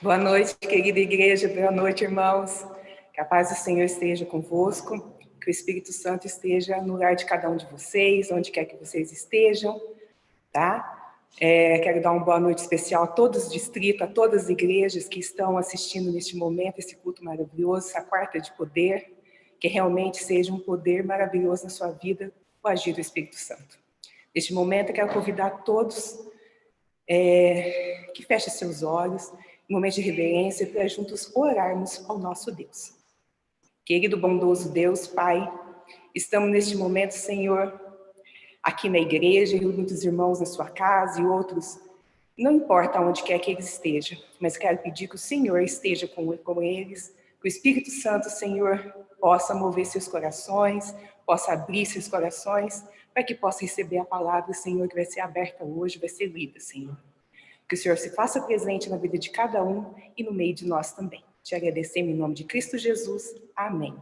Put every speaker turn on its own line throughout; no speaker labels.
Boa noite, querida igreja, boa noite, irmãos. Que a paz do Senhor esteja convosco, que o Espírito Santo esteja no lugar de cada um de vocês, onde quer que vocês estejam, tá? Quero dar uma boa noite especial a todos os distritos, a todas as igrejas que estão assistindo neste momento, esse culto maravilhoso, essa quarta de poder, que realmente seja um poder maravilhoso na sua vida, o agir do Espírito Santo. Neste momento, eu quero convidar todos que fechem seus olhos, em momento de reverência, para juntos orarmos ao nosso Deus. Querido, bondoso Deus, Pai, estamos neste momento, Senhor, aqui na igreja, e muitos irmãos na sua casa e outros, não importa onde quer que eles estejam, mas quero pedir que o Senhor esteja com eles, que o Espírito Santo, Senhor, possa mover seus corações, possa abrir seus corações, para que possa receber a palavra, Senhor, que vai ser aberta hoje, vai ser lida, Senhor. Que o Senhor se faça presente na vida de cada um e no meio de nós também. Te agradecemos em nome de Cristo Jesus. Amém.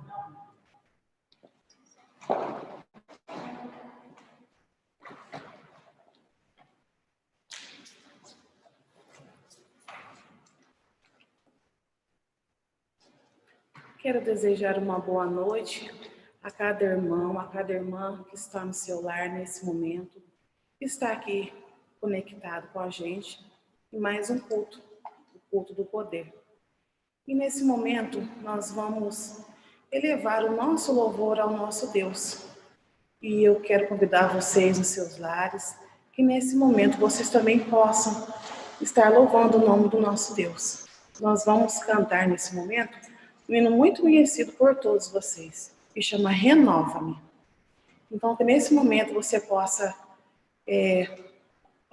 Quero desejar uma boa noite a cada irmão, a cada irmã que está no seu lar nesse momento, que está aqui conectado com a gente em mais um culto, o culto do poder. E nesse momento nós vamos elevar o nosso louvor ao nosso Deus. E eu quero convidar vocês nos seus lares, que nesse momento vocês também possam estar louvando o nome do nosso Deus. Nós vamos cantar nesse momento um hino muito conhecido por todos vocês, que chama Renova-me. Então, que nesse momento você possa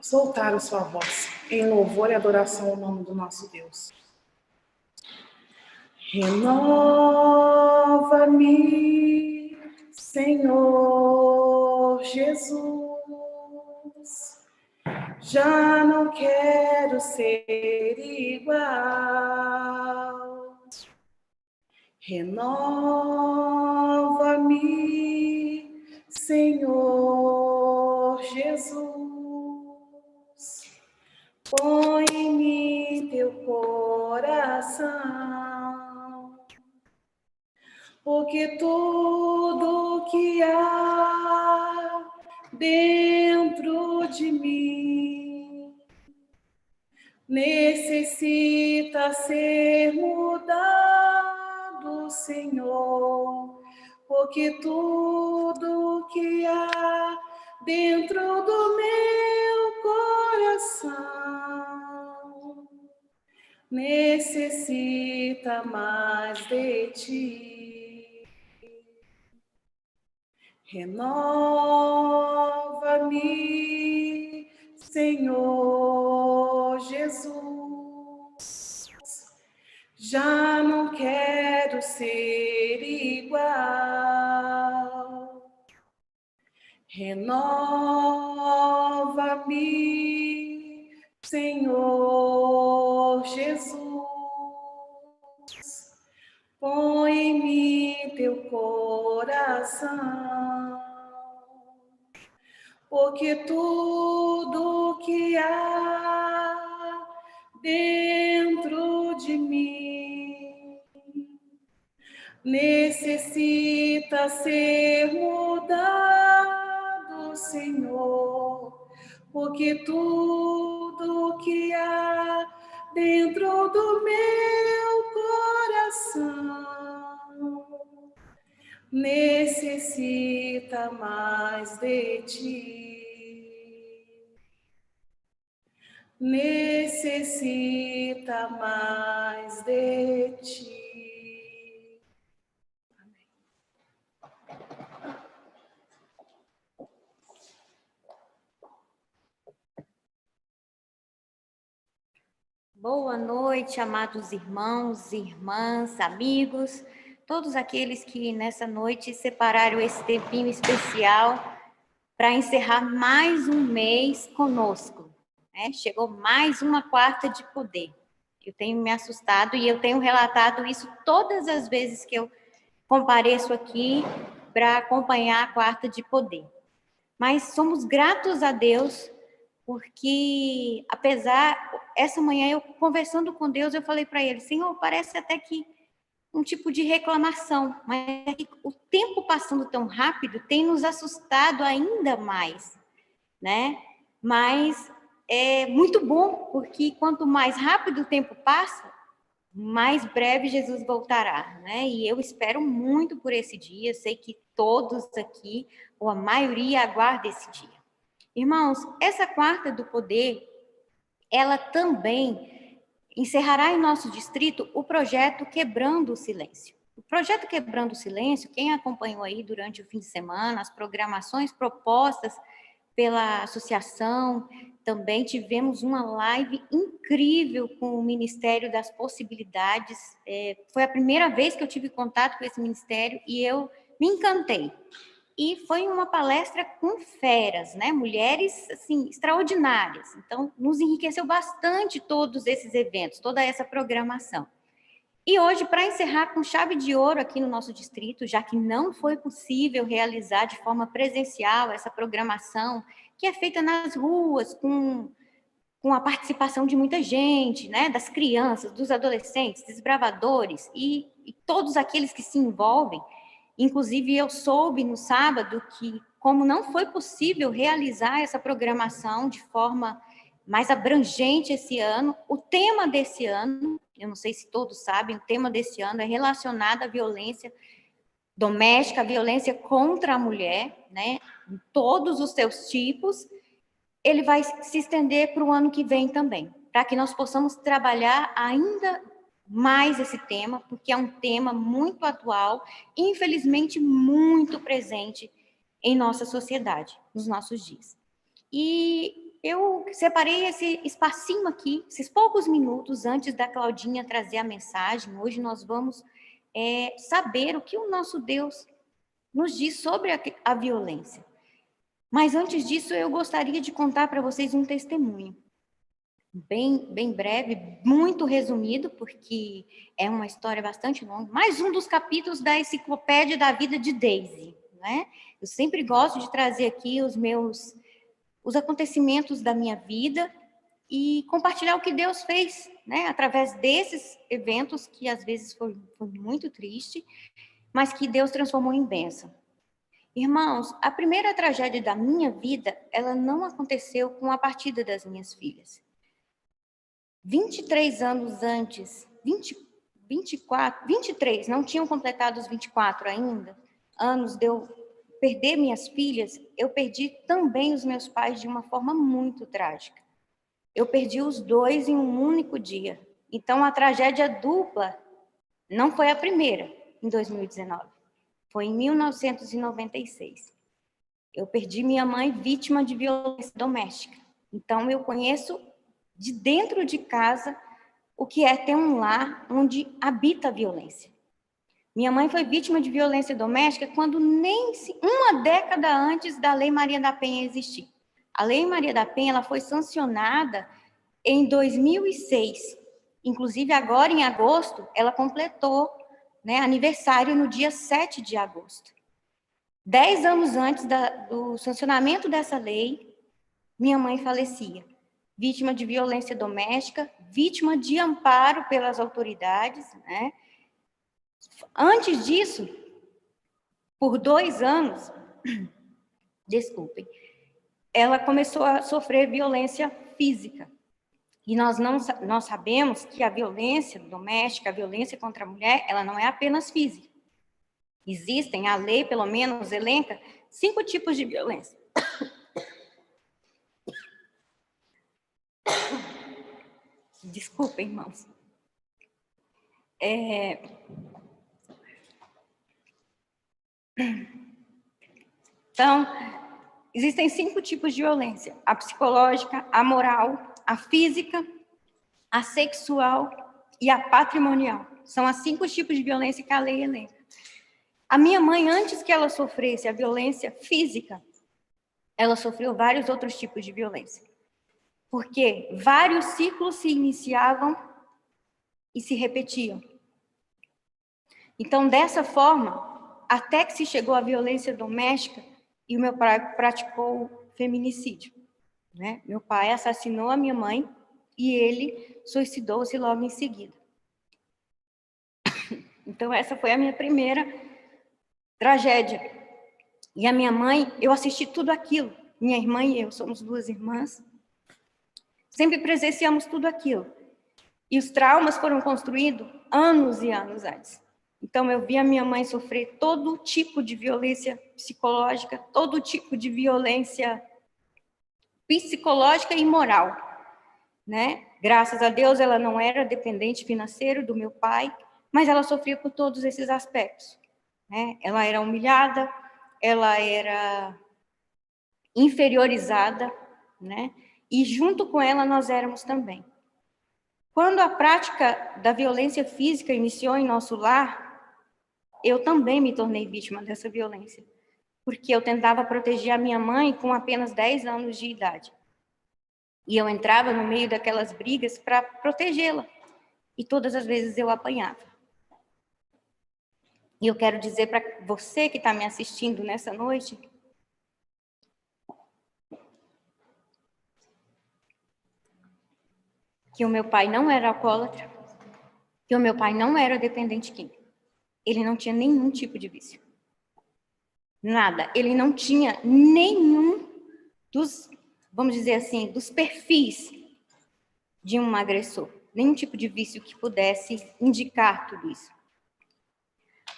soltar a sua voz em louvor e adoração ao nome do nosso Deus. Renova-me, Senhor Jesus, já não quero ser igual. Renova-me, Senhor Jesus, põe em mim teu coração, porque tudo que há dentro de mim necessita ser mudado, Senhor, porque tudo que há dentro do meu coração necessita mais de ti. Renova-me, Senhor Jesus, já não quero ser igual. Renova-me, Senhor Jesus, põe em mim teu coração, porque tudo que há dentro de mim necessita ser mudado, Senhor, porque tudo que há dentro do meu coração necessita mais de ti, necessita mais de ti.
Boa noite, amados irmãos, irmãs, amigos, todos aqueles que nessa noite separaram esse tempinho especial para encerrar mais um mês conosco, né? Chegou mais uma quarta de poder. Eu tenho me assustado e eu tenho relatado isso todas as vezes que eu compareço aqui para acompanhar a quarta de poder. Mas somos gratos a Deus porque, apesar essa manhã, eu conversando com Deus, eu falei para ele, Senhor, parece até que um tipo de reclamação, mas é que o tempo passando tão rápido tem nos assustado ainda mais, né? Mas é muito bom, porque quanto mais rápido o tempo passa, mais breve Jesus voltará, né? E eu espero muito por esse dia, sei que todos aqui, ou a maioria, aguarda esse dia. Irmãos, essa quarta do poder, ela também encerrará em nosso distrito o projeto Quebrando o Silêncio. O projeto Quebrando o Silêncio, quem acompanhou aí durante o fim de semana, as programações propostas pela associação, também tivemos uma live incrível com o Ministério das Possibilidades. Foi a primeira vez que eu tive contato com esse ministério e eu me encantei. E foi uma palestra com feras, né? Mulheres, assim, extraordinárias. Então, nos enriqueceu bastante todos esses eventos, toda essa programação. E hoje, para encerrar com chave de ouro aqui no nosso distrito, já que não foi possível realizar de forma presencial essa programação, que é feita nas ruas, com a participação de muita gente, né? Das crianças, dos adolescentes, desbravadores e todos aqueles que se envolvem. Inclusive, eu soube no sábado que, como não foi possível realizar essa programação de forma mais abrangente esse ano, o tema desse ano, eu não sei se todos sabem, o tema desse ano é relacionado à violência doméstica, à violência contra a mulher, né, em todos os seus tipos. Ele vai se estender para o ano que vem também, para que nós possamos trabalhar ainda mais esse tema, porque é um tema muito atual e, infelizmente, muito presente em nossa sociedade, nos nossos dias. E eu separei esse espacinho aqui, esses poucos minutos antes da Claudinha trazer a mensagem. Hoje nós vamos saber o que o nosso Deus nos diz sobre a violência. Mas antes disso, eu gostaria de contar para vocês um testemunho. Bem breve, muito resumido, porque é uma história bastante longa. Mais um dos capítulos da Enciclopédia da Vida de Daisy, né? Eu sempre gosto de trazer aqui os acontecimentos da minha vida e compartilhar o que Deus fez, né? Através desses eventos que às vezes foi muito triste, mas que Deus transformou em bênção. Irmãos, a primeira tragédia da minha vida, ela não aconteceu com a partida das minhas filhas. 23 anos antes, 23, não tinham completado os 24 ainda, anos de eu perder minhas filhas, eu perdi também os meus pais de uma forma muito trágica. Eu perdi os dois em um único dia. Então, a tragédia dupla não foi a primeira, em 2019. Foi em 1996. Eu perdi minha mãe vítima de violência doméstica. Então, eu conheço de dentro de casa o que é ter um lar onde habita a violência. Minha mãe foi vítima de violência doméstica quando nem uma década antes da Lei Maria da Penha existir. A Lei Maria da Penha ela foi sancionada em 2006. Inclusive, agora em agosto, ela completou, né, aniversário no dia 7 de agosto. 10 anos antes do sancionamento dessa lei, minha mãe falecia. Vítima de violência doméstica, vítima de amparo pelas autoridades, né? Antes disso, por 2 anos, desculpem, ela começou a sofrer violência física. E nós sabemos que a violência doméstica, a violência contra a mulher, ela não é apenas física. Existem, a lei pelo menos elenca 5 tipos de violência. Desculpem, irmãos. Então, existem 5 tipos de violência: a psicológica, a moral, a física, a sexual e a patrimonial. São os 5 tipos de violência que a lei elenca. A minha mãe, antes que ela sofresse a violência física, ela sofreu vários outros tipos de violência. Porque vários ciclos se iniciavam e se repetiam. Então, dessa forma, até que se chegou à violência doméstica e o meu pai praticou feminicídio, né? Meu pai assassinou a minha mãe e ele suicidou-se logo em seguida. Então, essa foi a minha primeira tragédia. E a minha mãe, eu assisti tudo aquilo. Minha irmã e eu somos 2 irmãs. Sempre presenciamos tudo aquilo. E os traumas foram construídos anos e anos antes. Então, eu vi a minha mãe sofrer todo tipo de violência psicológica, todo tipo de violência psicológica e moral, né? Graças a Deus, ela não era dependente financeiro do meu pai, mas ela sofria por todos esses aspectos, né? Ela era humilhada, ela era inferiorizada, né? E junto com ela nós éramos também. Quando a prática da violência física iniciou em nosso lar, eu também me tornei vítima dessa violência, porque eu tentava proteger a minha mãe com apenas 10 anos de idade. E eu entrava no meio daquelas brigas para protegê-la. E todas as vezes eu apanhava. E eu quero dizer para você que está me assistindo nessa noite, que o meu pai não era alcoólatra, que o meu pai não era dependente químico. Ele não tinha nenhum tipo de vício. Nada. Ele não tinha nenhum dos, vamos dizer assim, dos perfis de um agressor. Nenhum tipo de vício que pudesse indicar tudo isso.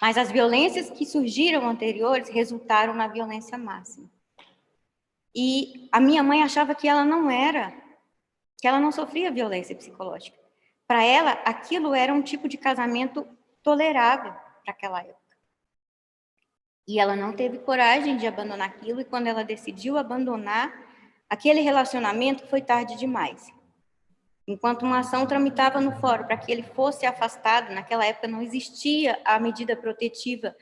Mas as violências que surgiram anteriores resultaram na violência máxima. E a minha mãe achava que ela não sofria violência psicológica. Para ela, aquilo era um tipo de casamento tolerável para aquela época. E ela não teve coragem de abandonar aquilo, e quando ela decidiu abandonar, aquele relacionamento foi tarde demais. Enquanto uma ação tramitava no fórum para que ele fosse afastado, naquela época não existia a medida protetiva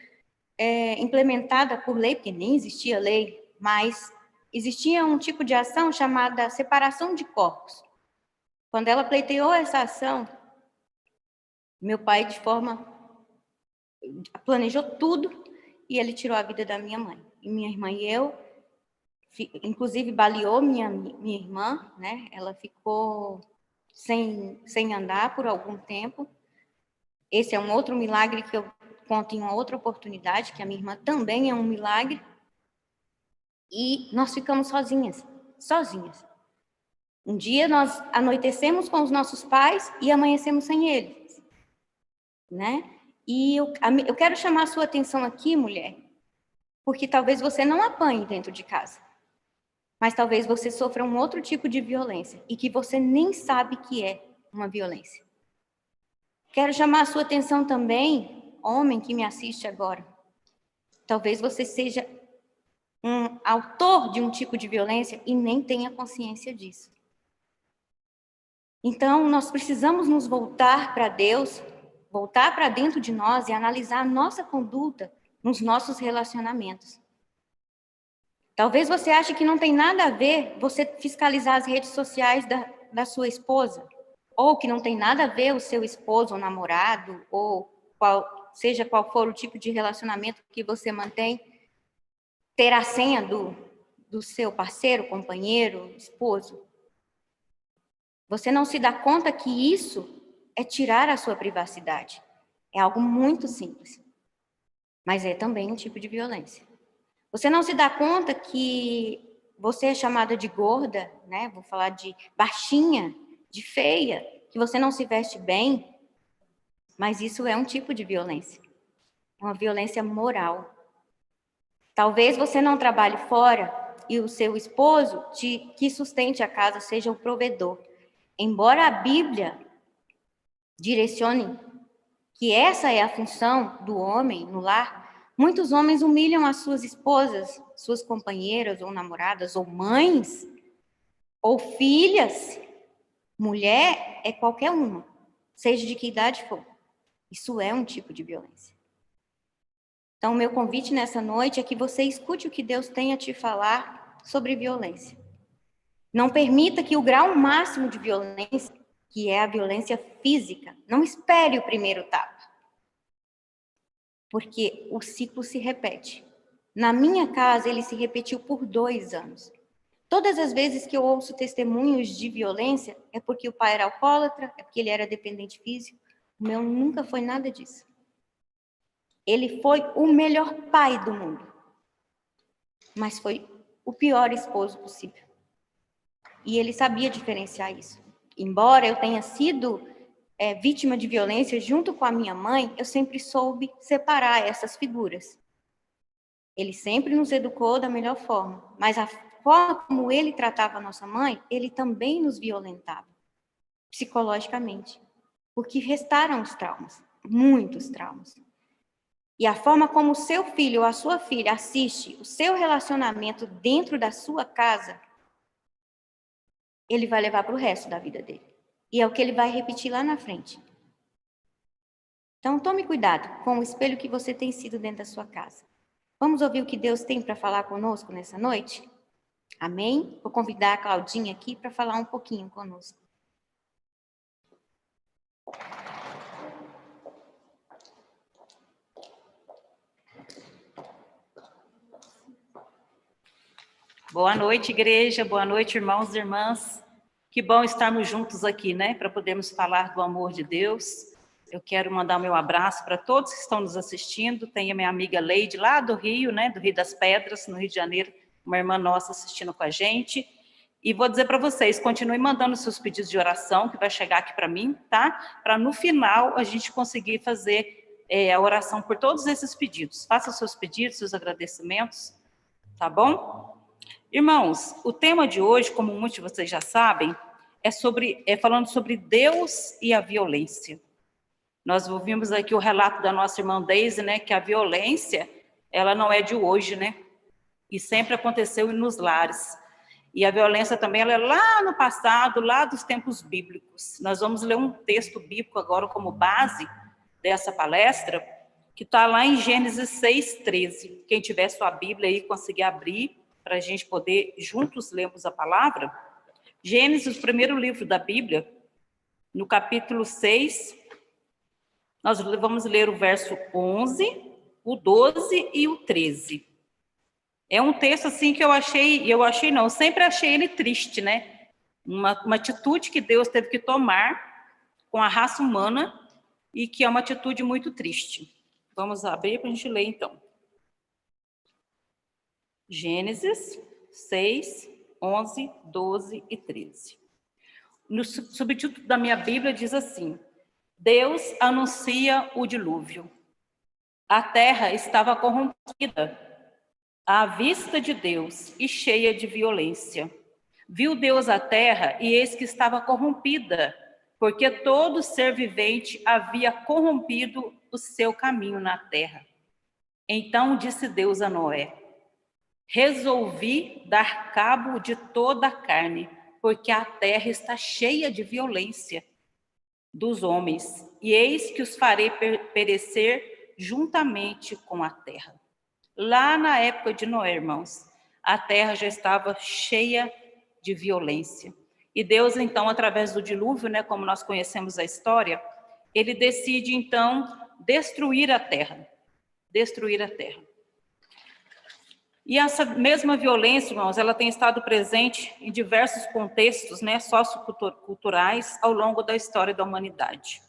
implementada por lei, porque nem existia lei, mas existia um tipo de ação chamada separação de corpos. Quando ela pleiteou essa ação, meu pai, planejou tudo e ele tirou a vida da minha mãe. E minha irmã e eu, inclusive baleou minha irmã, né? Ela ficou sem andar por algum tempo. Esse é um outro milagre que eu conto em uma outra oportunidade, que a minha irmã também é um milagre. E nós ficamos sozinhas. Um dia nós anoitecemos com os nossos pais e amanhecemos sem eles, né? E eu quero chamar a sua atenção aqui, mulher, porque talvez você não apanhe dentro de casa, mas talvez você sofra um outro tipo de violência e que você nem sabe que é uma violência. Quero chamar a sua atenção também, homem que me assiste agora. Talvez você seja um autor de um tipo de violência e nem tenha consciência disso. Então, nós precisamos nos voltar para Deus, voltar para dentro de nós e analisar a nossa conduta nos nossos relacionamentos. Talvez você ache que não tem nada a ver você fiscalizar as redes sociais da sua esposa, ou que não tem nada a ver o seu esposo ou namorado, ou seja qual for o tipo de relacionamento que você mantém, ter a senha do seu parceiro, companheiro, esposo. Você não se dá conta que isso é tirar a sua privacidade. É algo muito simples, mas é também um tipo de violência. Você não se dá conta que você é chamada de gorda, né? Vou falar de baixinha, de feia, que você não se veste bem, mas isso é um tipo de violência. Uma violência moral. Talvez você não trabalhe fora e o seu esposo que sustente a casa seja o provedor. Embora a Bíblia direcione que essa é a função do homem no lar, muitos homens humilham as suas esposas, suas companheiras ou namoradas, ou mães, ou filhas. Mulher é qualquer uma, seja de que idade for. Isso é um tipo de violência. Então, o meu convite nessa noite é que você escute o que Deus tem a te falar sobre violência. Não permita que o grau máximo de violência, que é a violência física, não espere o primeiro tapa. Porque o ciclo se repete. Na minha casa, ele se repetiu por 2 anos. Todas as vezes que eu ouço testemunhos de violência, é porque o pai era alcoólatra, é porque ele era dependente físico. O meu nunca foi nada disso. Ele foi o melhor pai do mundo, mas foi o pior esposo possível. E ele sabia diferenciar isso. Embora eu tenha sido vítima de violência junto com a minha mãe, eu sempre soube separar essas figuras. Ele sempre nos educou da melhor forma, mas a forma como ele tratava a nossa mãe, ele também nos violentava, psicologicamente, porque restaram os traumas, muitos traumas. E a forma como o seu filho ou a sua filha assiste o seu relacionamento dentro da sua casa, ele vai levar para o resto da vida dele. E é o que ele vai repetir lá na frente. Então, tome cuidado com o espelho que você tem sido dentro da sua casa. Vamos ouvir o que Deus tem para falar conosco nessa noite? Amém? Vou convidar a Claudinha aqui para falar um pouquinho conosco.
Boa noite, igreja. Boa noite, irmãos e irmãs. Que bom estarmos juntos aqui, né? Para podermos falar do amor de Deus. Eu quero mandar o meu abraço para todos que estão nos assistindo. Tem a minha amiga Leide, lá do Rio, né? Do Rio das Pedras, no Rio de Janeiro. Uma irmã nossa assistindo com a gente. E vou dizer para vocês, continuem mandando seus pedidos de oração, que vai chegar aqui para mim, tá? Para no final a gente conseguir fazer a oração por todos esses pedidos. Faça os seus pedidos, seus agradecimentos, tá bom? Irmãos, o tema de hoje, como muitos de vocês já sabem, é falando sobre Deus e a violência. Nós ouvimos aqui o relato da nossa irmã Deise, né, que a violência, ela não é de hoje, né? E sempre aconteceu nos lares. E a violência também, ela é lá no passado, lá dos tempos bíblicos. Nós vamos ler um texto bíblico agora como base dessa palestra, que está lá em Gênesis 6:13. Quem tiver sua Bíblia aí, conseguir abrir, para a gente poder juntos lermos a palavra. Gênesis, o primeiro livro da Bíblia, no capítulo 6, nós vamos ler o verso 11, o 12 e o 13. É um texto assim que eu sempre achei ele triste, né? Uma atitude que Deus teve que tomar com a raça humana e que é uma atitude muito triste. Vamos abrir para a gente ler então. Gênesis 6, 11, 12 e 13. No subtítulo da minha Bíblia diz assim: Deus anuncia o dilúvio. A terra estava corrompida à vista de Deus e cheia de violência. Viu Deus a terra e eis que estava corrompida, porque todo ser vivente havia corrompido o seu caminho na terra. Então disse Deus a Noé: resolvi dar cabo de toda a carne, porque a terra está cheia de violência dos homens, e eis que os farei perecer juntamente com a terra. Lá na época de Noé, irmãos, a terra já estava cheia de violência. E Deus, então, através do dilúvio, né, como nós conhecemos a história, ele decide, então, destruir a terra. Destruir a terra. E essa mesma violência, irmãos, ela tem estado presente em diversos contextos, né, socioculturais ao longo da história da humanidade.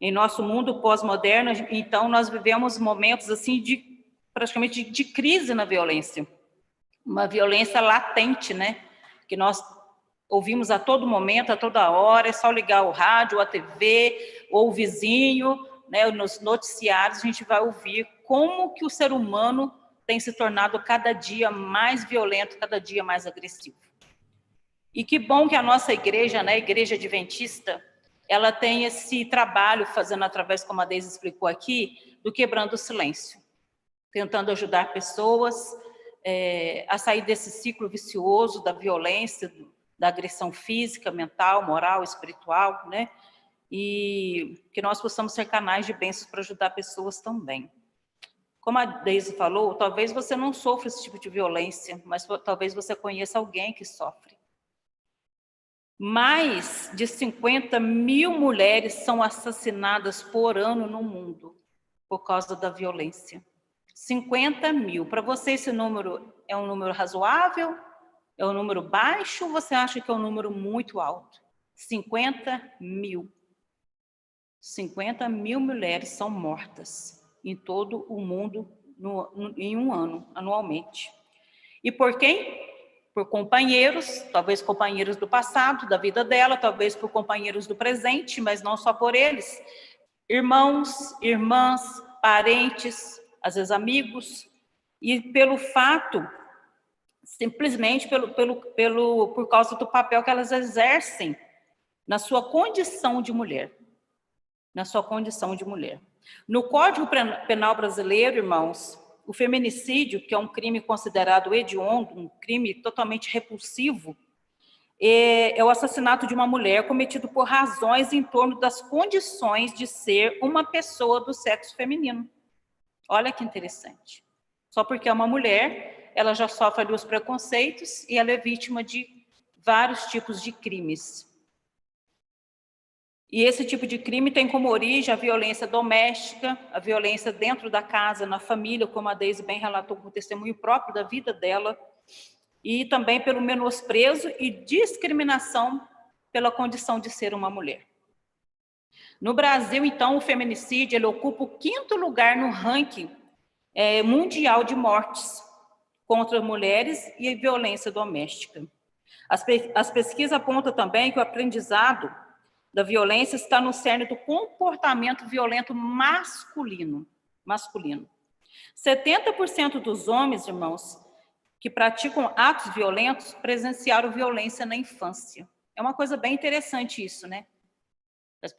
Em nosso mundo pós-moderno, então, nós vivemos momentos assim praticamente de crise na violência. Uma violência latente, né, que nós ouvimos a todo momento, a toda hora, é só ligar o rádio, a TV, ou o vizinho, né, nos noticiários a gente vai ouvir como que o ser humano tem se tornado cada dia mais violento, cada dia mais agressivo. E que bom que a nossa igreja, né, a Igreja Adventista, ela tem esse trabalho fazendo através, como a Deise explicou aqui, do quebrando o silêncio, tentando ajudar pessoas a sair desse ciclo vicioso da violência, da agressão física, mental, moral, espiritual, né? E que nós possamos ser canais de bênçãos para ajudar pessoas também. Como a Deise falou, talvez você não sofra esse tipo de violência, mas talvez você conheça alguém que sofre. Mais de 50 mil mulheres são assassinadas por ano no mundo por causa da violência. 50 mil. Para você esse número é um número razoável É um número baixo ou você acha que é um número muito alto? 50 mil. 50 mil mulheres são mortas em todo o mundo em um ano, anualmente. E por quem? Por companheiros, talvez companheiros do passado, da vida dela, talvez por companheiros do presente, mas não só por eles. Irmãos, irmãs, parentes, às vezes amigos, e pelo fato, simplesmente por causa do papel que elas exercem na sua condição de mulher. Na sua condição de mulher. No Código Penal brasileiro, irmãos, o feminicídio, que é um crime considerado hediondo, um crime totalmente repulsivo, é o assassinato de uma mulher cometido por razões em torno das condições de ser uma pessoa do sexo feminino. Olha que interessante. Só porque é uma mulher, ela já sofre ali os preconceitos e ela é vítima de vários tipos de crimes. E esse tipo de crime tem como origem a violência doméstica, a violência dentro da casa, na família, como a Deise bem relatou com o testemunho próprio da vida dela, e também pelo menosprezo e discriminação pela condição de ser uma mulher. No Brasil, então, o feminicídio ele ocupa o 5º lugar no ranking mundial de mortes contra mulheres e violência doméstica. As pesquisas apontam também que o aprendizado da violência está no cerne do comportamento violento masculino. 70% dos homens, irmãos, que praticam atos violentos presenciaram violência na infância. É uma coisa bem interessante isso, né?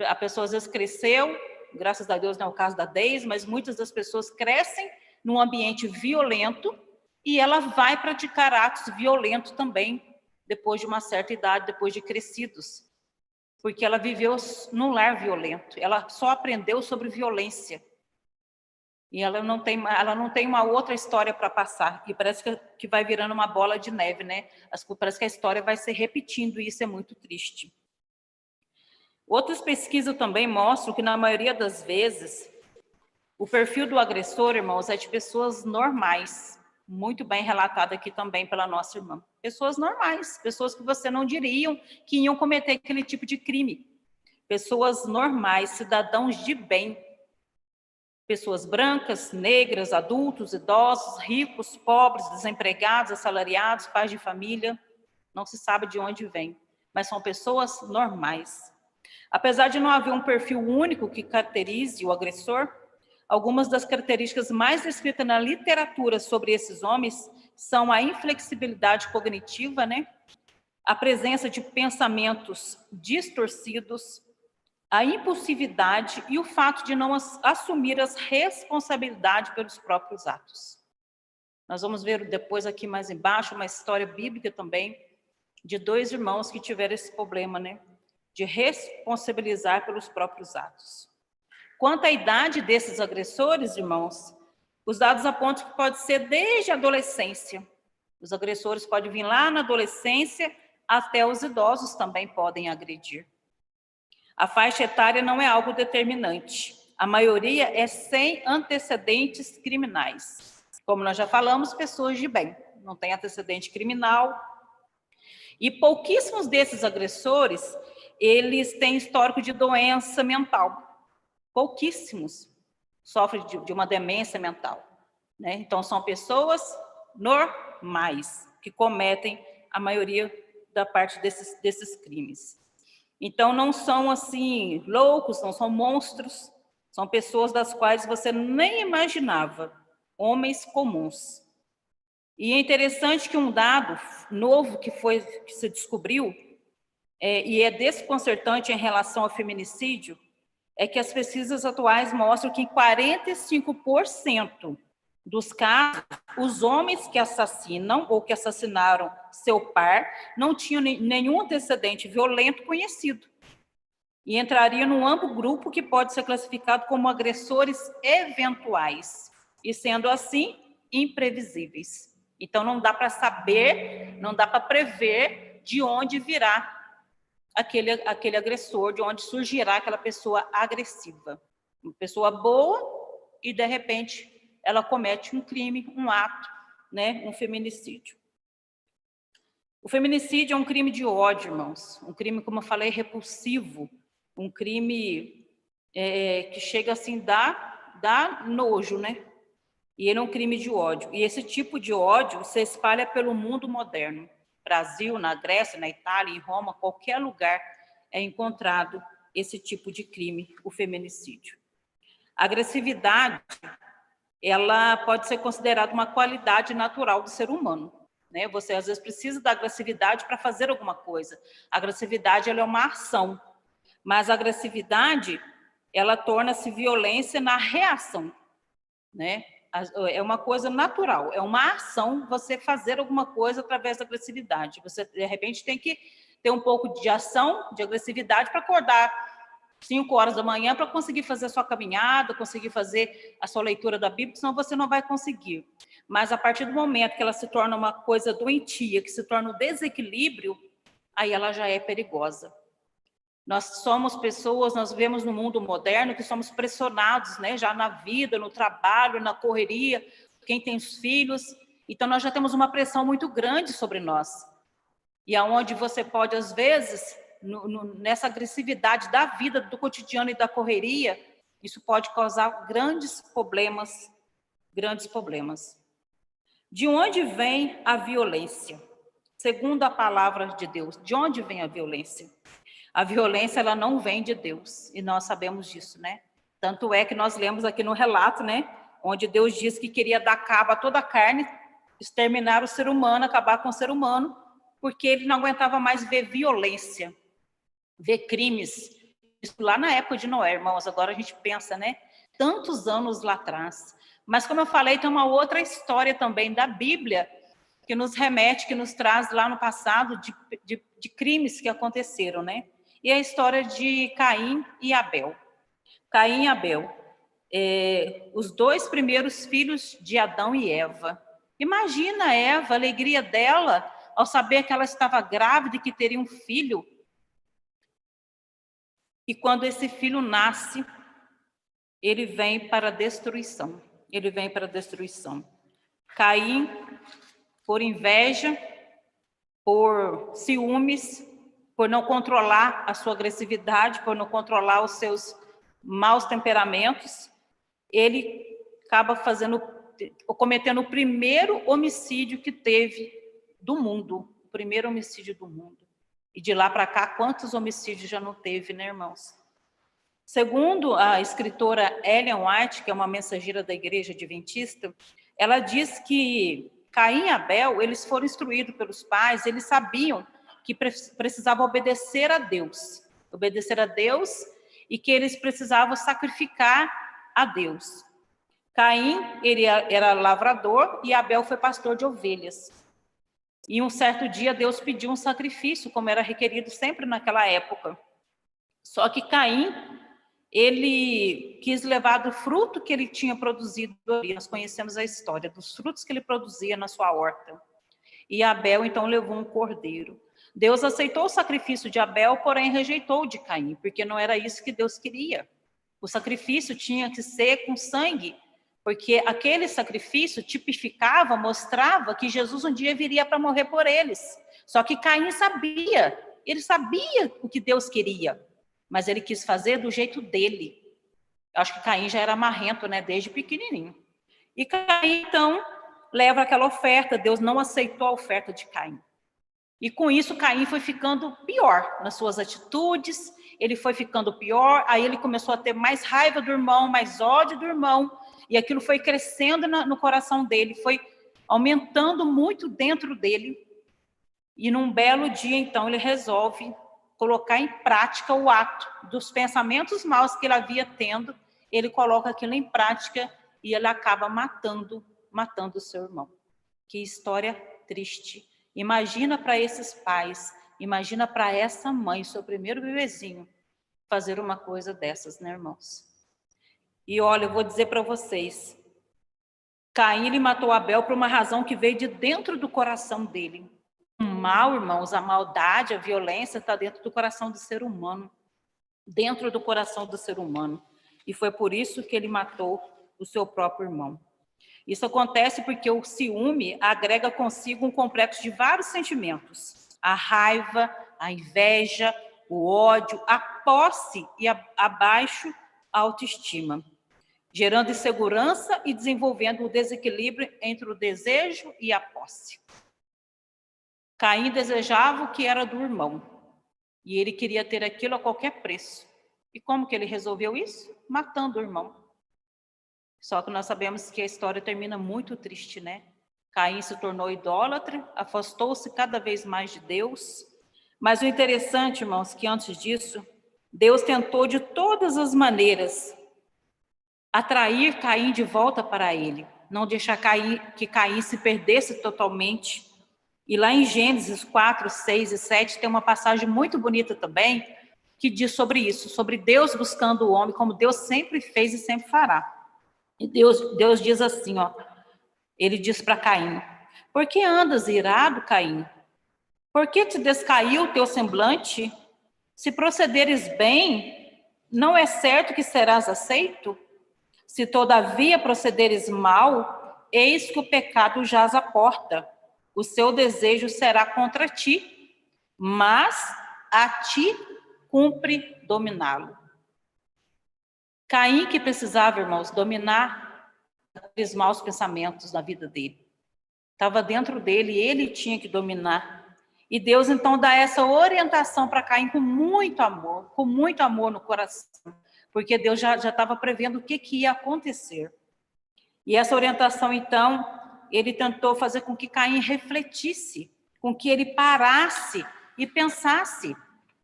A pessoa às vezes cresceu, graças a Deus não é o caso da Deise, mas muitas das pessoas crescem num ambiente violento e ela vai praticar atos violentos também depois de uma certa idade, depois de crescidos. Porque ela viveu num lar violento, ela só aprendeu sobre violência. E ela não tem uma outra história para passar. E parece que vai virando uma bola de neve, né? Parece que a história vai se repetindo e isso é muito triste. Outras pesquisas também mostram que, na maioria das vezes, o perfil do agressor, irmãos, é de pessoas normais. Muito bem relatado aqui também pela nossa irmã. Pessoas normais, pessoas que você não diriam que iam cometer aquele tipo de crime. Pessoas normais, cidadãos de bem. Pessoas brancas, negras, adultos, idosos, ricos, pobres, desempregados, assalariados, pais de família. Não se sabe de onde vem, mas são pessoas normais. Apesar de não haver um perfil único que caracterize o agressor, algumas das características mais descritas na literatura sobre esses homens são a inflexibilidade cognitiva, né? A presença de pensamentos distorcidos, a impulsividade e o fato de não assumir as responsabilidades pelos próprios atos. Nós vamos ver depois aqui mais embaixo uma história bíblica também de 2 irmãos que tiveram esse problema, né? De responsabilizar pelos próprios atos. Quanto à idade desses agressores, irmãos, os dados apontam que pode ser desde a adolescência. Os agressores podem vir lá na adolescência, até os idosos também podem agredir. A faixa etária não é algo determinante. A maioria é sem antecedentes criminais. Como nós já falamos, pessoas de bem, não tem antecedente criminal. E pouquíssimos desses agressores, eles têm histórico de doença mental. Pouquíssimos sofrem de uma demência mental, né? Então, são pessoas normais que cometem a maioria da parte desses crimes. Então, não são, assim, loucos, não são monstros, são pessoas das quais você nem imaginava, homens comuns. E é interessante que um dado novo que se descobriu, e é desconcertante em relação ao feminicídio, é que as pesquisas atuais mostram que em 45% dos casos, os homens que assassinam ou que assassinaram seu par não tinham nenhum antecedente violento conhecido. E entraria num amplo grupo que pode ser classificado como agressores eventuais, e sendo assim, imprevisíveis. Então, não dá para saber, não dá para prever de onde virá aquele agressor, de onde surgirá aquela pessoa agressiva. Uma pessoa boa e, de repente, ela comete um crime, um ato, né, um feminicídio. O feminicídio é um crime de ódio, irmãos. Um crime, como eu falei, repulsivo. Um crime que chega assim, dá nojo, né? E ele é um crime de ódio. E esse tipo de ódio se espalha pelo mundo moderno. Brasil, na Grécia, na Itália, em Roma, qualquer lugar é encontrado esse tipo de crime, o feminicídio. A agressividade, ela pode ser considerada uma qualidade natural do ser humano, né? Você às vezes precisa da agressividade para fazer alguma coisa. A agressividade, ela é uma ação, mas a agressividade, ela torna-se violência na reação, né? É uma coisa natural, é uma ação você fazer alguma coisa através da agressividade. Você, de repente, tem que ter um pouco de ação, de agressividade, para acordar 5 horas da manhã para conseguir fazer a sua caminhada, conseguir fazer a sua leitura da Bíblia, senão você não vai conseguir. Mas a partir do momento que ela se torna uma coisa doentia, que se torna um desequilíbrio, aí ela já é perigosa. Nós somos pessoas, nós vivemos no mundo moderno que somos pressionados, né, já na vida, no trabalho, na correria, quem tem os filhos, então nós já temos uma pressão muito grande sobre nós. E aonde você pode, às vezes, nessa agressividade da vida, do cotidiano e da correria, isso pode causar grandes problemas, grandes problemas. De onde vem a violência? Segundo a palavra de Deus, de onde vem a violência? A violência, ela não vem de Deus, e nós sabemos disso, né? Tanto é que nós lemos aqui no relato, né? Onde Deus diz que queria dar cabo a toda a carne, exterminar o ser humano, acabar com o ser humano, porque ele não aguentava mais ver violência, ver crimes. Isso lá na época de Noé, irmãos, agora a gente pensa, né? Tantos anos lá atrás. Mas, como eu falei, tem uma outra história também da Bíblia que nos remete, que nos traz lá no passado de crimes que aconteceram, né? E a história de Caim e Abel. Caim e Abel, os 2 primeiros filhos de Adão e Eva. Imagina Eva, a alegria dela ao saber que ela estava grávida e que teria um filho. E quando esse filho nasce, ele vem para a destruição. Ele vem para a destruição. Caim, por inveja, por ciúmes, por não controlar a sua agressividade, por não controlar os seus maus temperamentos, ele acaba cometendo o primeiro homicídio que teve do mundo, o primeiro homicídio do mundo. E de lá para cá, quantos homicídios já não teve, né, irmãos? Segundo a escritora Ellen White, que é uma mensageira da Igreja Adventista, ela diz que Caim e Abel, eles foram instruídos pelos pais, eles sabiam que precisavam obedecer a Deus e que eles precisavam sacrificar a Deus. Caim, ele era lavrador e Abel foi pastor de ovelhas. E um certo dia Deus pediu um sacrifício, como era requerido sempre naquela época. Só que Caim, ele quis levar do fruto que ele tinha produzido ali. Nós conhecemos a história dos frutos que ele produzia na sua horta. E Abel, então, levou um cordeiro. Deus aceitou o sacrifício de Abel, porém rejeitou o de Caim, porque não era isso que Deus queria. O sacrifício tinha que ser com sangue, porque aquele sacrifício tipificava, mostrava que Jesus um dia viria para morrer por eles. Só que Caim sabia, ele sabia o que Deus queria, mas ele quis fazer do jeito dele. Eu acho que Caim já era marrento, né, desde pequenininho. E Caim, então, leva aquela oferta. Deus não aceitou a oferta de Caim. E com isso, Caim foi ficando pior nas suas atitudes, ele foi ficando pior, aí ele começou a ter mais raiva do irmão, mais ódio do irmão, e aquilo foi crescendo no coração dele, foi aumentando muito dentro dele. E num belo dia, então, ele resolve colocar em prática o ato dos pensamentos maus que ele havia tendo, ele coloca aquilo em prática e ele acaba matando o seu irmão. Que história triste. Imagina para esses pais, imagina para essa mãe, seu primeiro bebezinho, fazer uma coisa dessas, né, irmãos? E olha, eu vou dizer para vocês, Caim, ele matou Abel por uma razão que veio de dentro do coração dele. O mal, irmãos, a maldade, a violência está dentro do coração do ser humano, dentro do coração do ser humano. E foi por isso que ele matou o seu próprio irmão. Isso acontece porque o ciúme agrega consigo um complexo de vários sentimentos: a raiva, a inveja, o ódio, a posse e abaixo a autoestima, gerando insegurança e desenvolvendo o desequilíbrio entre o desejo e a posse. Caim desejava o que era do irmão, e ele queria ter aquilo a qualquer preço. E como que ele resolveu isso? Matando o irmão. Só que nós sabemos que a história termina muito triste, né? Caim se tornou idólatra, afastou-se cada vez mais de Deus. Mas o interessante, irmãos, que antes disso, Deus tentou de todas as maneiras atrair Caim de volta para ele, não deixar que Caim se perdesse totalmente. E lá em Gênesis 4, 6 e 7 tem uma passagem muito bonita também, que diz sobre isso, sobre Deus buscando o homem, como Deus sempre fez e sempre fará. E Deus diz assim, ó, ele diz para Caim: por que andas irado, Caim? Por que te descaiu o teu semblante? Se procederes bem, não é certo que serás aceito? Se todavia procederes mal, eis que o pecado jaz à porta. O seu desejo será contra ti, mas a ti cumpre dominá-lo. Caim que precisava, irmãos, dominar aqueles maus pensamentos na vida dele. Estava dentro dele, ele tinha que dominar. E Deus então dá essa orientação para Caim com muito amor no coração, porque Deus já estava prevendo o que ia acontecer. E essa orientação então, ele tentou fazer com que Caim refletisse, com que ele parasse e pensasse.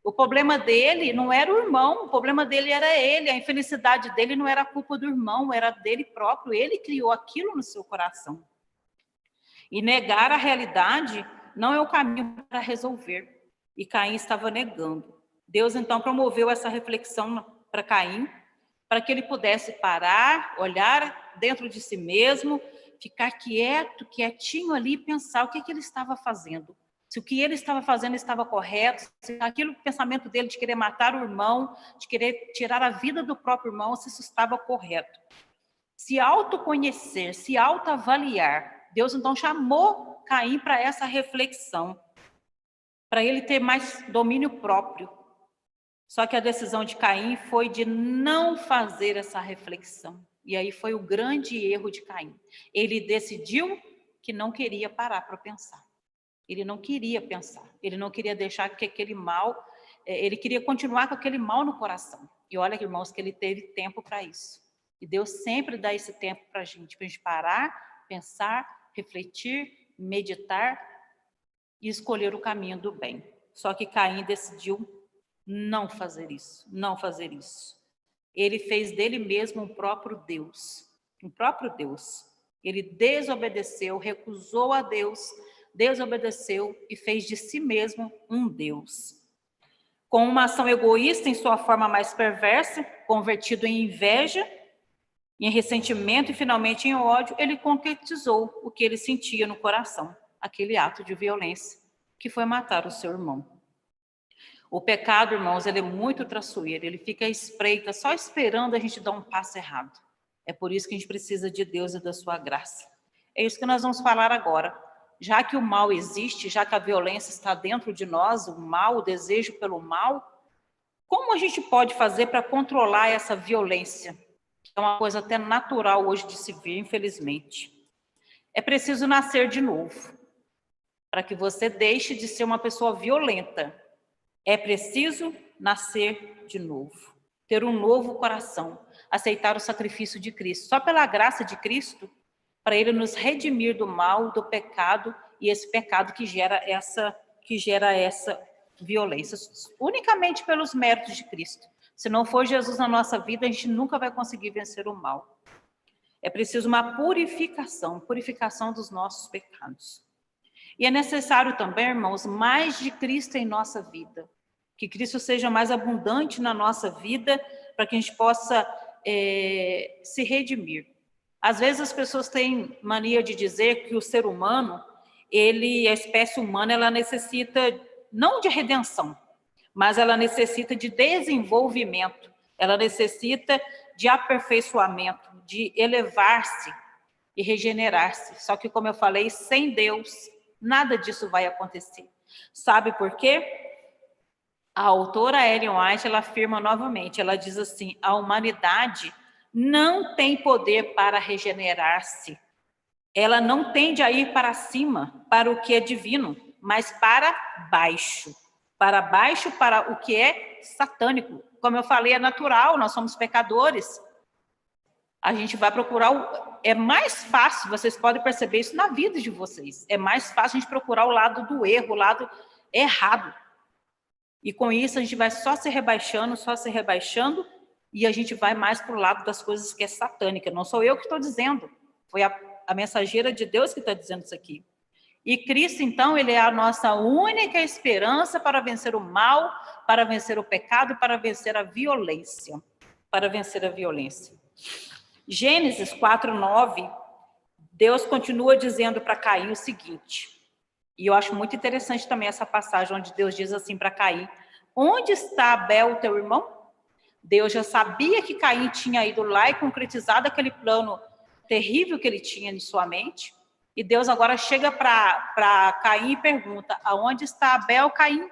O problema dele não era o irmão, o problema dele era ele, a infelicidade dele não era culpa do irmão, era dele próprio, ele criou aquilo no seu coração. E negar a realidade não é o caminho para resolver. E Caim estava negando. Deus então promoveu essa reflexão para Caim, para que ele pudesse parar, olhar dentro de si mesmo, ficar quieto, quietinho ali e pensar o que ele estava fazendo. Se o que ele estava fazendo estava correto, se aquilo, o pensamento dele de querer matar o irmão, de querer tirar a vida do próprio irmão, se isso estava correto. Se autoconhecer, se autoavaliar. Deus então chamou Caim para essa reflexão, para ele ter mais domínio próprio. Só que a decisão de Caim foi de não fazer essa reflexão. E aí foi o grande erro de Caim. Ele decidiu que não queria parar para pensar. Ele não queria pensar. Ele não queria deixar que aquele mal... Ele queria continuar com aquele mal no coração. E olha, irmãos, que ele teve tempo para isso. E Deus sempre dá esse tempo para a gente parar, pensar, refletir, meditar e escolher o caminho do bem. Só que Caim decidiu não fazer isso, não fazer isso. Ele fez dele mesmo um próprio Deus, um próprio Deus. Ele desobedeceu, recusou a Deus, desobedeceu e fez de si mesmo um Deus. Com uma ação egoísta em sua forma mais perversa, convertido em inveja, em ressentimento e finalmente em ódio, ele concretizou o que ele sentia no coração, aquele ato de violência, que foi matar o seu irmão. O pecado, irmãos, ele é muito traiçoeiro, ele fica à espreita, só esperando a gente dar um passo errado. É por isso que a gente precisa de Deus e da sua graça. É isso que nós vamos falar agora. Já que o mal existe, já que a violência está dentro de nós, o mal, o desejo pelo mal, como a gente pode fazer para controlar essa violência? É uma coisa até natural hoje de se ver, infelizmente. É preciso nascer de novo, para que você deixe de ser uma pessoa violenta. É preciso nascer de novo, ter um novo coração, aceitar o sacrifício de Cristo. Só pela graça de Cristo, para Ele nos redimir do mal, do pecado, e esse pecado que gera essa violência. Unicamente pelos méritos de Cristo. Se não for Jesus na nossa vida, a gente nunca vai conseguir vencer o mal. É preciso uma purificação dos nossos pecados. E é necessário também, irmãos, mais de Cristo em nossa vida. Que Cristo seja mais abundante na nossa vida, para que a gente possa se redimir. Às vezes as pessoas têm mania de dizer que o ser humano, a espécie humana, ela necessita não de redenção, mas ela necessita de desenvolvimento, ela necessita de aperfeiçoamento, de elevar-se. e regenerar-se. Só que, como eu falei, sem Deus, nada disso vai acontecer. Sabe por quê? A autora Ellen White, ela afirma novamente, ela diz assim, a humanidade não tem poder para regenerar-se. Ela não tende a ir para cima, para o que é divino, mas para baixo, para o que é satânico. Como eu falei, é natural, nós somos pecadores. A gente vai procurar, é mais fácil, vocês podem perceber isso na vida de vocês, é mais fácil a gente procurar o lado do erro, o lado errado. E com isso a gente vai só se rebaixando, e a gente vai mais para o lado das coisas que é satânica. Não sou eu que estou dizendo, foi a mensageira de Deus que está dizendo isso aqui. E Cristo, então, ele é a nossa única esperança para vencer o mal, para vencer o pecado, para vencer a violência. Gênesis 4:9, Deus continua dizendo para Caim o seguinte, e eu acho muito interessante também essa passagem onde Deus diz assim para Caim, onde está Abel, teu irmão? Deus já sabia que Caim tinha ido lá e concretizado aquele plano terrível que ele tinha em sua mente, e Deus agora chega para Caim e pergunta, aonde está Abel, Caim?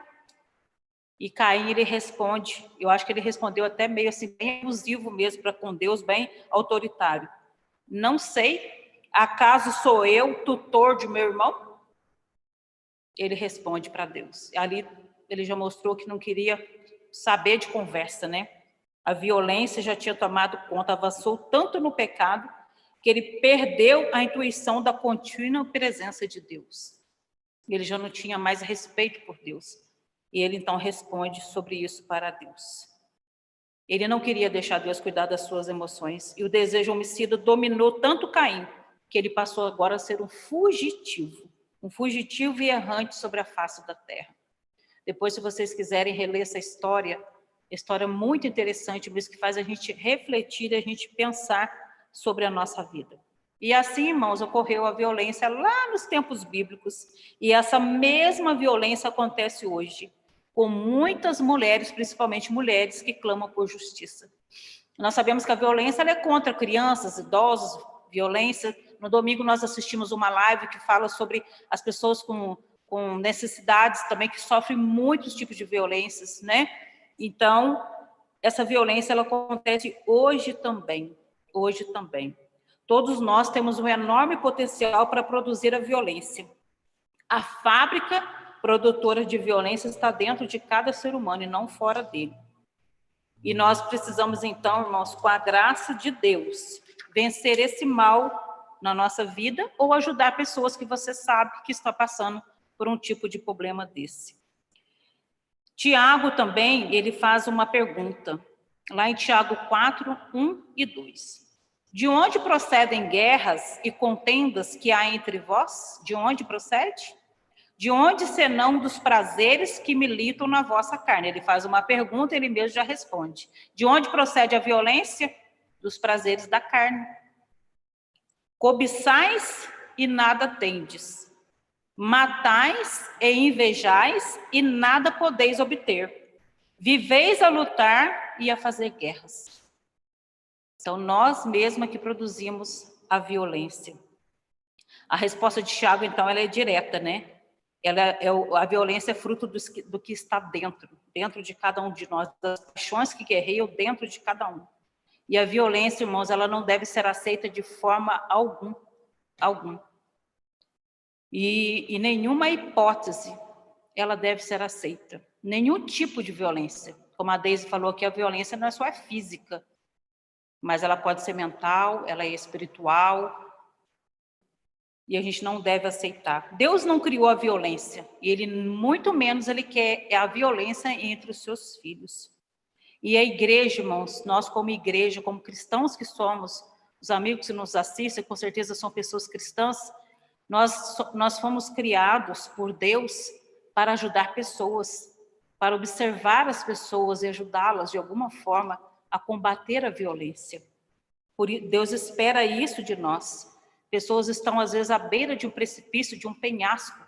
E Caim, ele responde, eu acho que ele respondeu até meio assim, bem abusivo mesmo, para com Deus, bem autoritário. Não sei, acaso sou eu tutor de meu irmão? Ele responde para Deus. Ali ele já mostrou que não queria saber de conversa, né? A violência já tinha tomado conta, avançou tanto no pecado, que ele perdeu a intuição da contínua presença de Deus. Ele já não tinha mais respeito por Deus. E ele então responde sobre isso para Deus. Ele não queria deixar Deus cuidar das suas emoções. E o desejo homicida dominou tanto Caim, que ele passou agora a ser um fugitivo e errante sobre a face da terra. Depois, se vocês quiserem reler essa história muito interessante, mas que faz a gente refletir e a gente pensar sobre a nossa vida. E assim, irmãos, ocorreu a violência lá nos tempos bíblicos, e essa mesma violência acontece hoje, com muitas mulheres, principalmente mulheres, que clamam por justiça. Nós sabemos que a violência ela é contra crianças, idosos, violência. No domingo nós assistimos uma live que fala sobre as pessoas com necessidades também, que sofrem muitos tipos de violências, né? Então, essa violência ela acontece hoje também. Todos nós temos um enorme potencial para produzir a violência. A fábrica produtora de violência está dentro de cada ser humano e não fora dele. E nós precisamos, então, irmãos, com a graça de Deus, vencer esse mal na nossa vida ou ajudar pessoas que você sabe que estão passando por um tipo de problema desse. Tiago também, ele faz uma pergunta, lá em Tiago 4, 1 e 2. De onde procedem guerras e contendas que há entre vós? De onde procede? De onde, senão dos prazeres que militam na vossa carne? Ele faz uma pergunta, ele mesmo já responde. De onde procede a violência? Dos prazeres da carne. Cobiçais e nada tendes. Matais e invejais e nada podeis obter. Viveis a lutar e a fazer guerras. Então, nós mesmos que produzimos a violência. A resposta de Tiago, então, ela é direta, né? A violência é fruto do que está dentro de cada um de nós, das paixões que guerreiam dentro de cada um. E a violência, irmãos, ela não deve ser aceita de forma alguma. E nenhuma hipótese ela deve ser aceita. Nenhum tipo de violência. Como a Deise falou aqui, a violência não é só física, mas ela pode ser mental, ela é espiritual, e a gente não deve aceitar. Deus não criou a violência, e ele muito menos ele quer a violência entre os seus filhos. E a igreja, irmãos, nós como igreja, como cristãos que somos, os amigos que nos assistem, com certeza são pessoas cristãs, nós fomos criados por Deus para ajudar pessoas, para observar as pessoas e ajudá-las de alguma forma a combater a violência. Deus espera isso de nós. Pessoas estão, às vezes, à beira de um precipício, de um penhasco,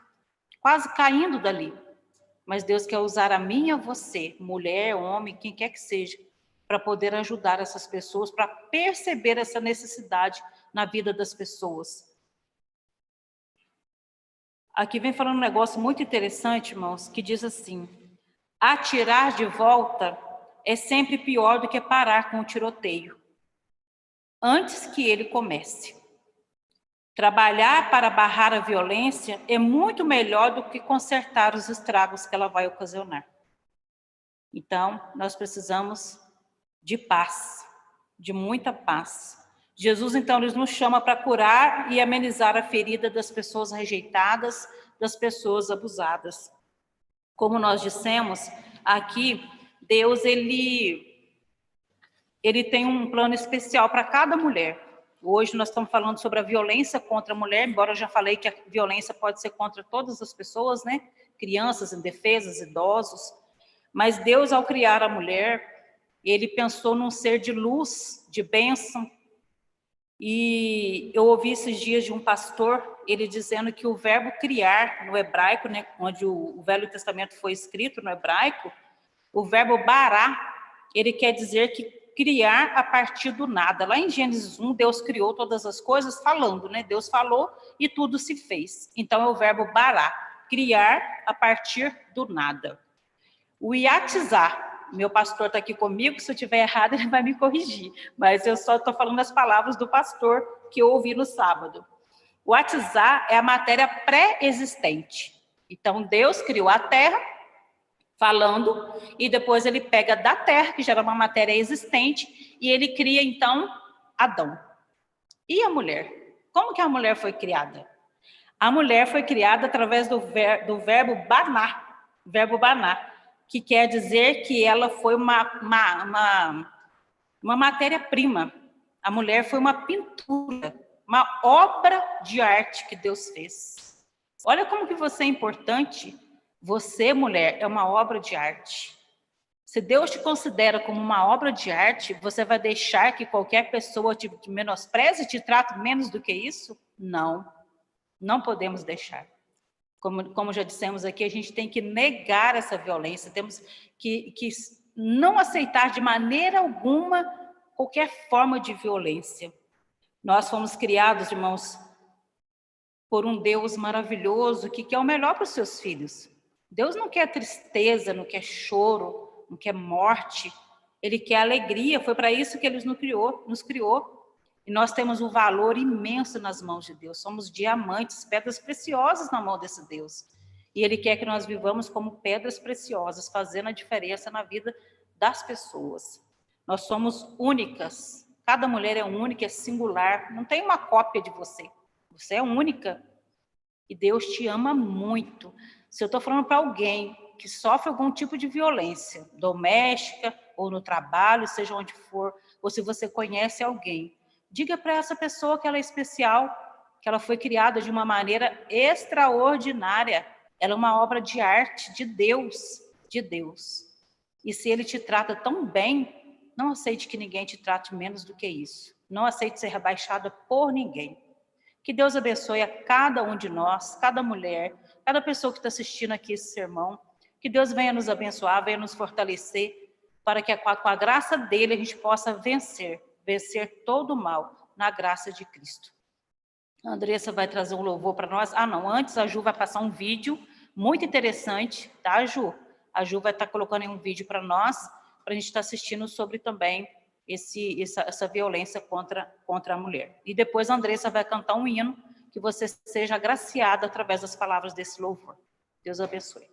quase caindo dali. Mas Deus quer usar a mim e a você, mulher, homem, quem quer que seja, para poder ajudar essas pessoas, para perceber essa necessidade na vida das pessoas. Aqui vem falando um negócio muito interessante, irmãos, que diz assim: atirar de volta é sempre pior do que parar com o tiroteio, antes que ele comece. Trabalhar para barrar a violência é muito melhor do que consertar os estragos que ela vai ocasionar. Então, nós precisamos de paz, de muita paz. Jesus, então, ele nos chama para curar e amenizar a ferida das pessoas rejeitadas, das pessoas abusadas. Como nós dissemos, aqui, Deus, ele tem um plano especial para cada mulher. Hoje nós estamos falando sobre a violência contra a mulher, embora eu já falei que a violência pode ser contra todas as pessoas, né? Crianças, indefesas, idosos. Mas Deus, ao criar a mulher, ele pensou num ser de luz, de bênção. E eu ouvi esses dias de um pastor, ele dizendo que o verbo criar no hebraico, né, onde o Velho Testamento foi escrito no hebraico, o verbo bará, ele quer dizer que criar a partir do nada. Lá em Gênesis 1, Deus criou todas as coisas falando, né? Deus falou e tudo se fez. Então é o verbo bará, criar a partir do nada. O iatizar, meu pastor está aqui comigo, se eu estiver errado ele vai me corrigir, mas eu só estou falando as palavras do pastor que eu ouvi no sábado. O atizar é a matéria pré-existente. Então Deus criou a terra, falando, e depois ele pega da terra, que já era uma matéria existente, e ele cria, então, Adão. E a mulher? Como que a mulher foi criada? A mulher foi criada através do verbo banar, que quer dizer que ela foi uma matéria-prima. A mulher foi uma pintura, uma obra de arte que Deus fez. Olha como que você é importante. Você, mulher, é uma obra de arte. Se Deus te considera como uma obra de arte, você vai deixar que qualquer pessoa te menospreze e te trate menos do que isso? Não, não podemos deixar. Como já dissemos aqui, a gente tem que negar essa violência, temos que não aceitar de maneira alguma qualquer forma de violência. Nós fomos criados, irmãos, por um Deus maravilhoso que quer o melhor para os seus filhos. Deus não quer tristeza, não quer choro, não quer morte. Ele quer alegria. Foi para isso que ele nos criou. E nós temos um valor imenso nas mãos de Deus. Somos diamantes, pedras preciosas na mão desse Deus. E ele quer que nós vivamos como pedras preciosas, fazendo a diferença na vida das pessoas. Nós somos únicas. Cada mulher é única, é singular. Não tem uma cópia de você. Você é única. E Deus te ama muito. Se eu estou falando para alguém que sofre algum tipo de violência doméstica ou no trabalho, seja onde for, ou se você conhece alguém, diga para essa pessoa que ela é especial, que ela foi criada de uma maneira extraordinária. Ela é uma obra de arte de Deus, de Deus. E se ele te trata tão bem, não aceite que ninguém te trate menos do que isso. Não aceite ser rebaixada por ninguém. Que Deus abençoe a cada um de nós, cada mulher, cada pessoa que está assistindo aqui esse sermão. Que Deus venha nos abençoar, venha nos fortalecer, para que com a graça dele a gente possa vencer todo o mal na graça de Cristo. A Andressa vai trazer um louvor para nós. Antes a Ju vai passar um vídeo muito interessante, tá, Ju? A Ju vai estar colocando aí um vídeo para nós, para a gente estar assistindo sobre também essa violência contra a mulher. E depois a Andressa vai cantar um hino, que você seja agraciada através das palavras desse louvor. Deus abençoe.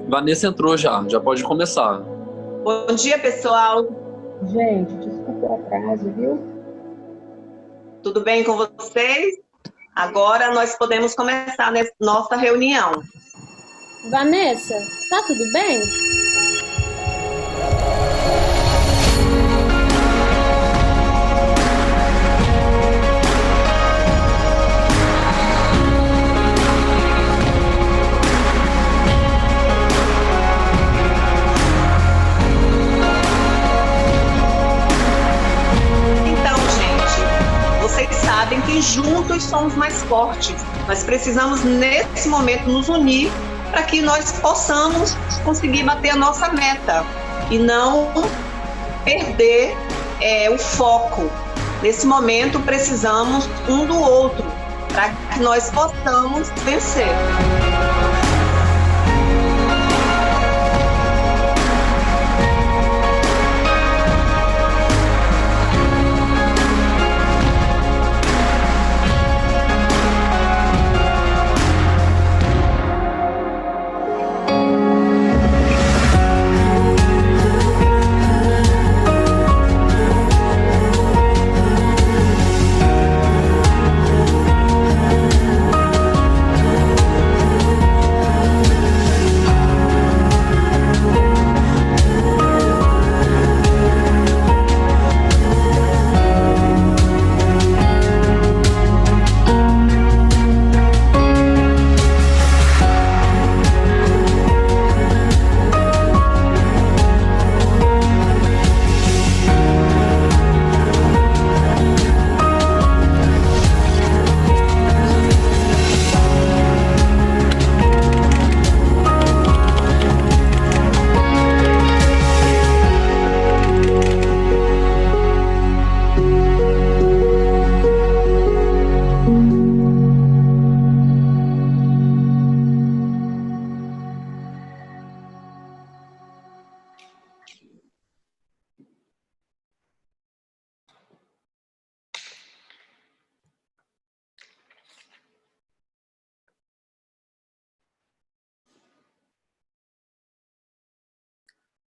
Vanessa entrou já pode começar.
Bom dia, pessoal.
Gente, desculpa o atraso, viu?
Tudo bem com vocês? Agora nós podemos começar nossa reunião.
Vanessa, tá tudo bem?
Sabem que juntos somos mais fortes. Nós precisamos, nesse momento, nos unir para que nós possamos conseguir bater a nossa meta e não perder o foco. Nesse momento, precisamos um do outro para que nós possamos vencer.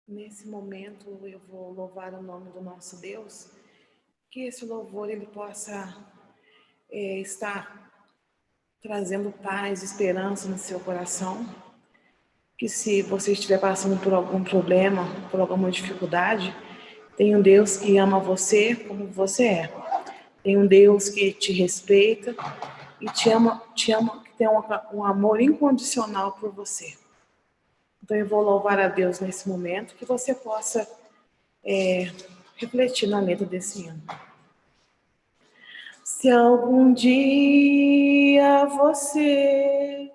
Nesse momento, eu vou louvar o nome do nosso Deus, que esse louvor ele possa estar trazendo paz, esperança no seu coração, que se você estiver passando por algum problema, por alguma dificuldade, tem um Deus que ama você como você é. Tem um Deus que te respeita e te ama, que tem um amor incondicional por você. Então, eu vou louvar a Deus nesse momento, que você possa refletir na letra desse hino. Se algum dia você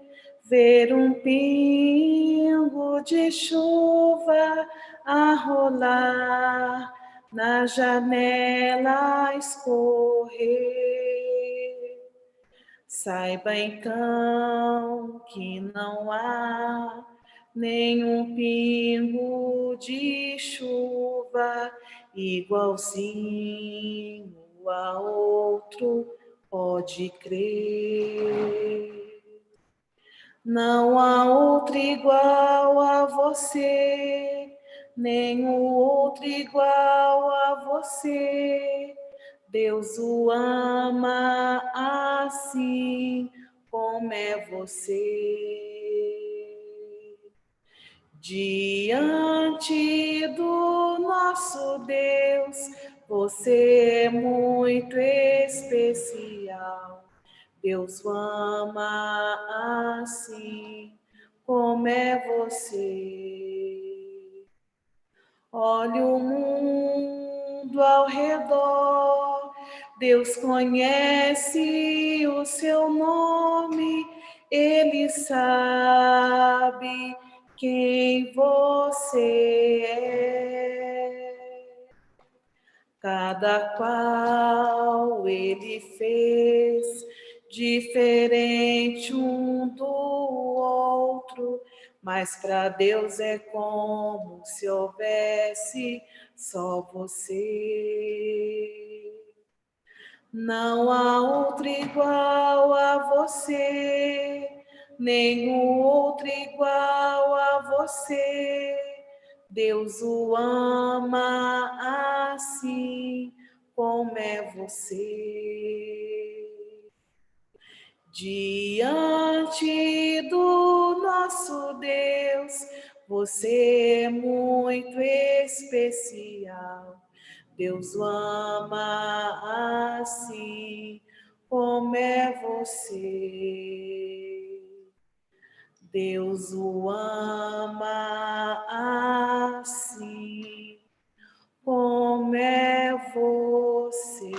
ver um pingo de chuva a rolar na janela escorrer, saiba então que não há nenhum pingo de chuva igualzinho a outro, pode crer. Não há outro igual a você, nem o outro igual a você. Deus o ama assim como é você. Diante do nosso Deus, você é muito especial. Deus o ama assim como é você. Olhe o mundo ao redor, Deus conhece o seu nome, Ele sabe quem você é. Cada qual Ele fez diferente um do outro, mas para Deus é como se houvesse só você. Não há outro igual a você, nenhum outro igual a
você. Deus o ama assim como é você. Diante do nosso Deus, você é muito especial. Deus o ama assim como é você. Deus o ama assim como é você.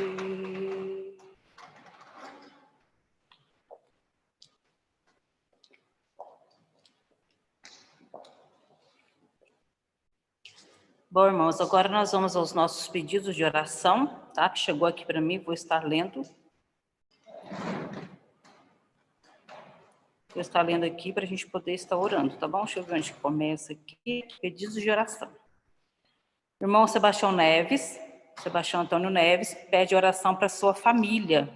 Bom, irmãos, agora nós vamos aos nossos pedidos de oração, tá? Que chegou aqui para mim, vou estar lendo. Vou estar lendo aqui para a gente poder estar orando, tá bom? Deixa eu ver onde começa aqui. Pedidos de oração. Irmão Sebastião Antônio Neves, pede oração para sua família.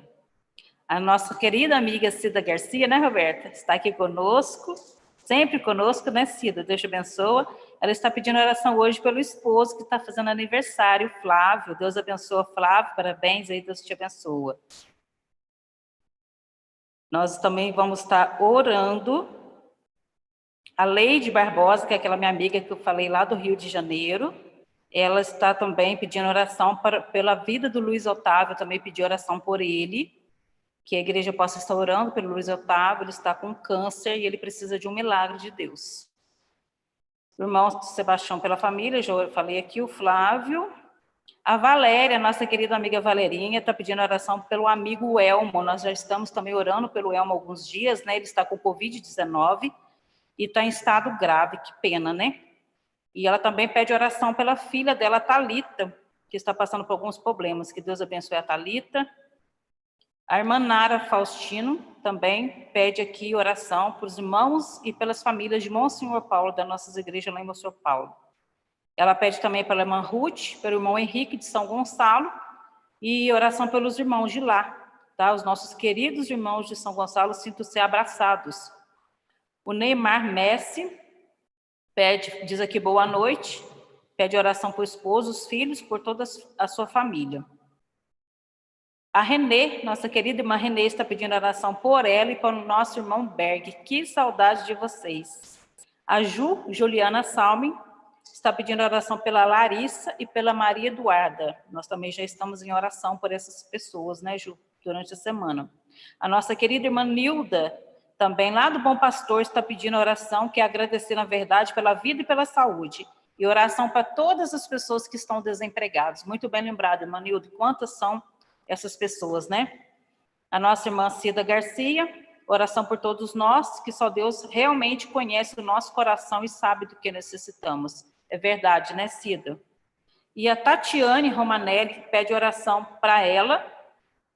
A nossa querida amiga Cida Garcia, né, Roberta? Está aqui conosco, sempre conosco, né, Cida? Deus te abençoe. Ela está pedindo oração hoje pelo esposo que está fazendo aniversário, Flávio. Deus abençoe, Flávio. Parabéns aí, Deus te abençoe. Nós também vamos estar orando a Leide Barbosa, que é aquela minha amiga que eu falei lá do Rio de Janeiro. Ela está também pedindo oração pela vida do Luiz Otávio, eu também pedi oração por ele, que a igreja possa estar orando pelo Luiz Otávio. Ele está com câncer e ele precisa de um milagre de Deus. O irmão Sebastião pela família, já falei aqui, o Flávio. A Valéria, nossa querida amiga Valerinha, está pedindo oração pelo amigo Elmo. Nós já estamos também orando pelo Elmo há alguns dias, né? Ele está com Covid-19 e está em estado grave, que pena, né? E ela também pede oração pela filha dela, Thalita, que está passando por alguns problemas. Que Deus abençoe a Thalita. A irmã Nara Faustino também pede aqui oração para os irmãos e pelas famílias de Monsenhor Paulo, das nossas igrejas lá em Monsenhor Paulo. Ela pede também pela irmã Ruth, pelo irmão Henrique de São Gonçalo e oração pelos irmãos de lá, tá? Os nossos queridos irmãos de São Gonçalo, sintam-se abraçados. O Neymar Messi diz aqui boa noite, pede oração para o esposo, os filhos, por toda a sua família. A Renê, nossa querida irmã Renê, está pedindo oração por ela e para o nosso irmão Berg. Que saudade de vocês. A Juliana Salme está pedindo oração pela Larissa e pela Maria Eduarda. Nós também já estamos em oração por essas pessoas, né, Ju, durante a semana. A nossa querida irmã Nilda, também lá do Bom Pastor, está pedindo oração, que é agradecer, na verdade, pela vida e pela saúde. E oração para todas as pessoas que estão desempregadas. Muito bem lembrado, irmã Nilda, quantas são essas pessoas, né? A nossa irmã Cida Garcia, oração por todos nós, que só Deus realmente conhece o nosso coração e sabe do que necessitamos. É verdade, né, Cida? E a Tatiane Romanelli pede oração para ela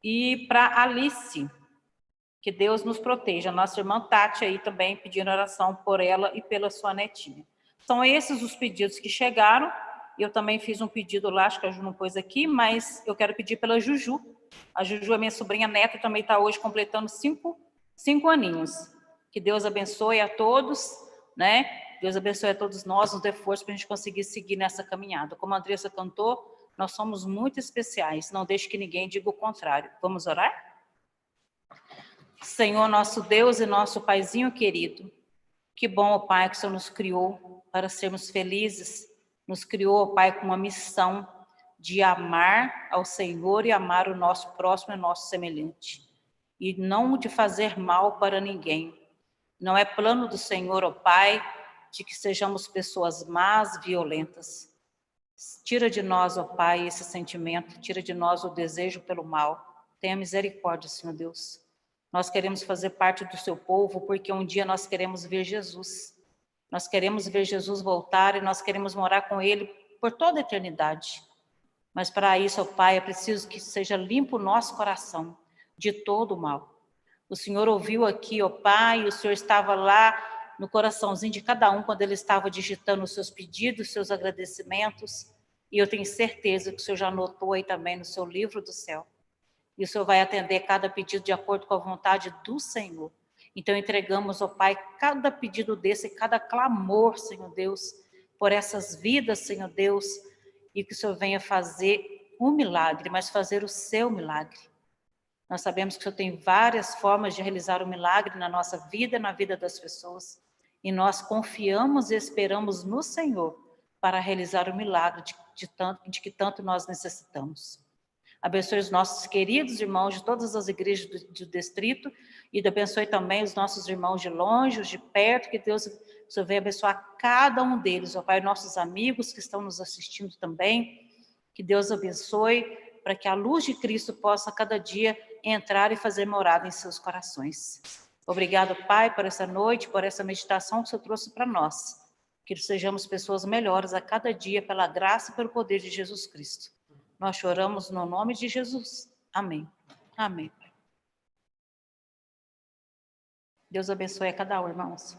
e para Alice, que Deus nos proteja. A nossa irmã Tati aí também pedindo oração por ela e pela sua netinha. São esses os pedidos que chegaram. Eu também fiz um pedido lá, acho que a Ju não pôs aqui, mas eu quero pedir pela Juju. A Juju, a minha sobrinha neta, também está hoje completando 5 aninhos. Que Deus abençoe a todos, né? Deus abençoe a todos nós, nos dê força para a gente conseguir seguir nessa caminhada. Como a Andressa cantou, nós somos muito especiais, não deixe que ninguém diga o contrário. Vamos orar? Senhor, nosso Deus e nosso Paizinho querido, que bom, ó Pai, que o Senhor nos criou para sermos felizes, nos criou, ó Pai, com uma missão de amar ao Senhor e amar o nosso próximo e o nosso semelhante, e não de fazer mal para ninguém. Não é plano do Senhor, ó Pai, de que sejamos pessoas más, violentas. Tira de nós, ó Pai, esse sentimento, tira de nós o desejo pelo mal. Tenha misericórdia, Senhor Deus. Nós queremos fazer parte do seu povo, porque um dia nós queremos ver Jesus. Nós queremos ver Jesus voltar e nós queremos morar com Ele por toda a eternidade. Mas para isso, ó Pai, é preciso que seja limpo o nosso coração de todo o mal. O Senhor ouviu aqui, ó Pai, o Senhor estava lá no coraçãozinho de cada um quando ele estava digitando os seus pedidos, os seus agradecimentos. E eu tenho certeza que o Senhor já anotou aí também no seu livro do céu. E o Senhor vai atender cada pedido de acordo com a vontade do Senhor. Então, entregamos, ó Pai, cada pedido desse, cada clamor, Senhor Deus, por essas vidas, Senhor Deus, e que o Senhor venha fazer um milagre, mas fazer o seu milagre. Nós sabemos que o Senhor tem várias formas de realizar o milagre na nossa vida, na vida das pessoas. E nós confiamos e esperamos no Senhor para realizar o milagre de que tanto nós necessitamos. Abençoe os nossos queridos irmãos de todas as igrejas do distrito e abençoe também os nossos irmãos de longe, os de perto, que Deus, o Senhor venha abençoar cada um deles, ó Pai, nossos amigos que estão nos assistindo também, que Deus abençoe para que a luz de Cristo possa cada dia entrar e fazer morada em seus corações. Obrigado, Pai, por essa noite, por essa meditação que o Senhor trouxe para nós. Que sejamos pessoas melhores a cada dia pela graça e pelo poder de Jesus Cristo. Nós choramos no nome de Jesus. Amém. Amém. Deus abençoe a cada um, irmãos.